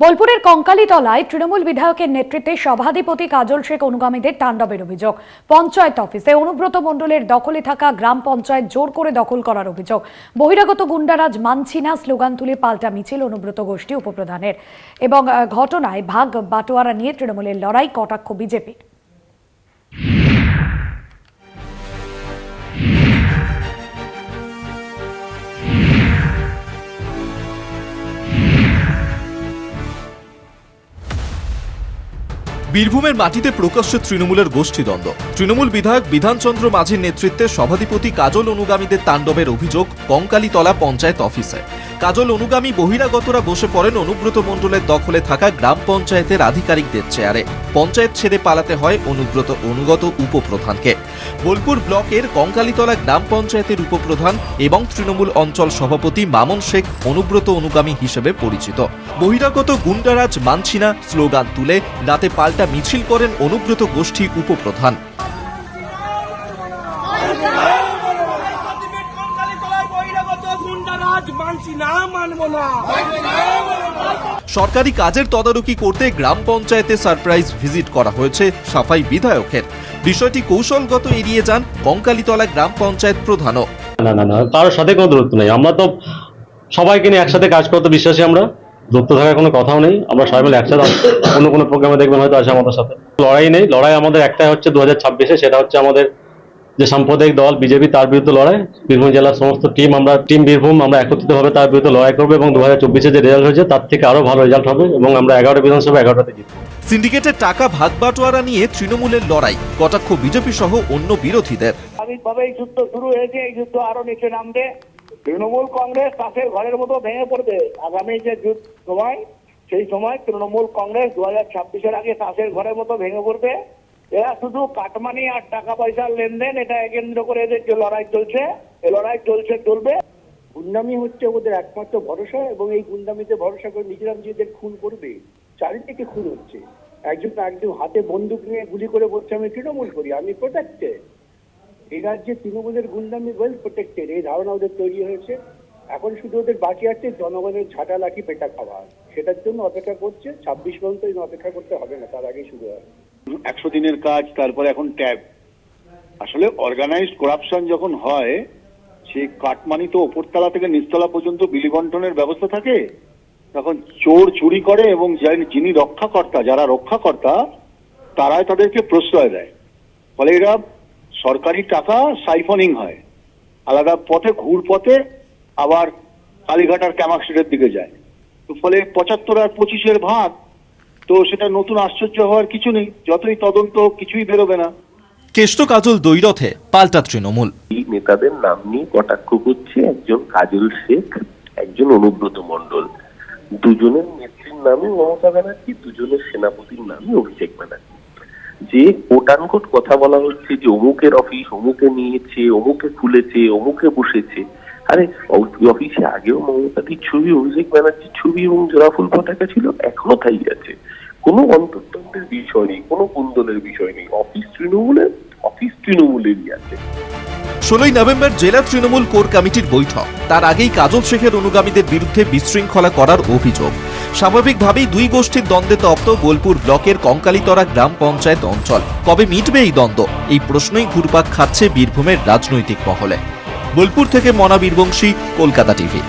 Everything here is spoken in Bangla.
বোলপুরের কঙ্কালীতলায় তৃণমূল বিধায়কের নেতৃত্বে সভাধিপতি কাজল শেখ অনুগামীদের তাণ্ডবের অভিযোগ। পঞ্চায়েত অফিসে অনুব্রত মণ্ডলের দখলে থাকা গ্রাম পঞ্চায়েত জোর করে দখল করার অভিযোগ। বহিরাগত গুন্ডারাজ মানছি না স্লোগান তুলে পাল্টা মিছিল অনুব্রত গোষ্ঠী উপপ্রধানের। এবং ঘটনায় ভাগ বাটোয়ারা নিয়ে তৃণমূলের লড়াই, কটাক্ষ বিজেপির। বীরভূমের মাটিতে প্রকাশ্য তৃণমূলের গোষ্ঠীদ্বন্দ্ব। তৃণমূল বিধায়ক বিধানচন্দ্র মাঝির নেতৃত্বে সভাধিপতি কাজল অনুগামীদের তাণ্ডবের অভিযোগ কঙ্কালীতলা পঞ্চায়েত অফিসে। কাজল অনুগামী বহিরাগতরা বসে পড়েন অনুব্রত মণ্ডলের দখলে থাকা গ্রাম পঞ্চায়েতের আধিকারিকদের চেয়ারে। পঞ্চায়েত ছেড়ে পালাতে হয় অনুব্রত অনুগত উপপ্রধানকে। বোলপুর ব্লকের কঙ্কালীতলা গ্রাম পঞ্চায়েতের উপপ্রধান এবং তৃণমূল অঞ্চল সভাপতি মামুন শেখ অনুব্রত অনুগামী হিসেবে পরিচিত। বহিরাগত গুন্ডারাজ মানছি না স্লোগান তুলে রাতে পাল্টা মিছিল করেন অনুব্রত গোষ্ঠী উপপ্রধান। সরকারি কাজের তদারকি করতে গ্রাম পঞ্চায়েতে সারপ্রাইজ ভিজিট করা হয়েছে সাফাই বিধায়কের। বিষয়টি কৌশলগত এড়িয়ে যান কঙ্কালীতলা গ্রাম পঞ্চায়েত প্রধানও। না, কারোর সাথে কোনো দূরত্ব নেই। আমরা তো সবাইকে নিয়ে একসাথে কাজ করতে বিশ্বাসী। আমরা দূরত্ব থাকার কোনো কথাও নেই। আমরা সবাই মিলে একসাথে কোনো প্রোগ্রামে দেখবেন হয়তো আছে আমাদের সাথে। লড়াই নেই, লড়াই আমাদের একটাই হচ্ছে 2026-এ, সেটা হচ্ছে আমাদের যে সাম্প্রদায়িক দল বিজেপি, তার বিরুদ্ধে লড়াই। বীরভূম জেলার সমস্ত টিম বীরভূম আমরা একত্রিতভাবে তার বিরুদ্ধে লড়াই করবো এবং 2024-এ যে রেজাল্ট হয়েছে তার থেকে আরো ভালো রেজাল্ট হবে এবং আমরা 11টা বিধানসভা 11টাতে জিতবো। সিন্ডিকেটের টাকা ভাগ বাটোয়ারা নিয়ে তৃণমূলের লড়াই, কটাক্ষ বিজেপি সহ অন্য বিরোধীদের। স্বাভাবিকভাবে এই যুদ্ধ শুরু হয়েছে, এই যুদ্ধ আরো নিচে নামবে। তৃণমূল কংগ্রেস তাসের ঘরের মতো ভেঙে পড়বে। আগামী যে সময়, সেই সময় তৃণমূল কংগ্রেস 2026-এর আগে তাসের ঘরের মতো ভেঙে পড়বে। এরা শুধু কাটমানি আর টাকা পয়সার লেনদেন, এটা কেন্দ্র করে এদের যে লড়াই চলছে, এই লড়াই চলবে। গুন্ডামি হচ্ছে ওদের একমাত্র ভরসা এবং এই গুন্ডামিতে ভরসা করে নিজেরা নিজেদের খুন করবে। চারিদিকে খুন হচ্ছে। একজন হাতে বন্দুক নিয়ে গুলি করে বলছে আমি তৃণমূল করি, আমি প্রোটেক্টেড। এই রাজ্যে তৃণমূলের গুন্ডামি ওয়েল প্রোটেক্টেড, এই ধারণা ওদের তৈরি হয়েছে। এখন শুধু ওদের বাকি আছে জনগণের ঝাঁটা লাঠি পেটা খাওয়া। সেটার জন্য অপেক্ষা করছে। 26 পর্যন্ত অপেক্ষা করতে হবে না, তার আগেই শুরু হয়। 100 দিনের কাজ, তারপরে এখন ট্যাব। আসলে অর্গানাইজড করাপশন যখন হয়, সে কাটমানি তো ওপরতলা থেকে নিচতলা পর্যন্ত বিলি বন্টনের ব্যবস্থা থাকে। তখন চোর চুরি করে এবং যিনি যারা রক্ষাকর্তা তারাই তাদেরকে প্রশ্রয় দেয়। ফলে এরা সরকারি টাকা সাইফনিং হয়, আলাদা পথে ঘুর পথে আবার কালীঘাট আর ক্যামাক্সিডের দিকে যায়। তো ফলে 75 আর 25-এর ভাগ, তো সেটা নতুন আশ্চর্য হওয়ার কিছু নেই। যতই তদন্ত কিছুই বেরোবে না। কেষ্ট কাজল দ্বৈরথে পাল্টা তৃণমূল। এই নেতাদের নাম নিয়ে কটাক্ষ করছে একজন কাজল শেখ, একজন অনুব্রত মণ্ডল। দুজনের নেত্রীর নামে মমতা ব্যানার্জি, দুজনের সেনাপতির নামে অভিষেক ব্যানার্জি। যে কোটানকোট কথা বলা হচ্ছে যে অমুকের অফিস অমুকে নিয়েছে, অমুকে খুলেছে, অমুকে বসেছে। আরে অফিসে আগেও মমতাদির ছবি, অভিষেক ব্যানার্জির ছবি এবং জোড়াফুল পতাকা ছিল, এখনো তাই আছে। কোনো অন্তর্দ্বন্দ্বের বিষয় নেই, কোনো কুন্দলের বিষয় নেই। অফিস তৃণমূলেরই আছে। 16ই নভেম্বর জেলা তৃণমূল কোর কমিটির বৈঠক। তার আগেই কাজল শেখের অনুগামীদের বিরুদ্ধে বিশৃঙ্খলা করার অভিযোগ। স্বাভাবিকভাবেই দুই গোষ্ঠীর দ্বন্দ্বে তপ্ত বোলপুর ব্লকের কঙ্কালীতলা গ্রাম পঞ্চায়েত অঞ্চল। কবে মিটবে এই দ্বন্দ্ব? এই প্রশ্নই ঘুরপাক খাচ্ছে বীরভূমের রাজনৈতিক মহলে। বোলপুর থেকে মনা বীরবংশী, কলকাতা টিভি।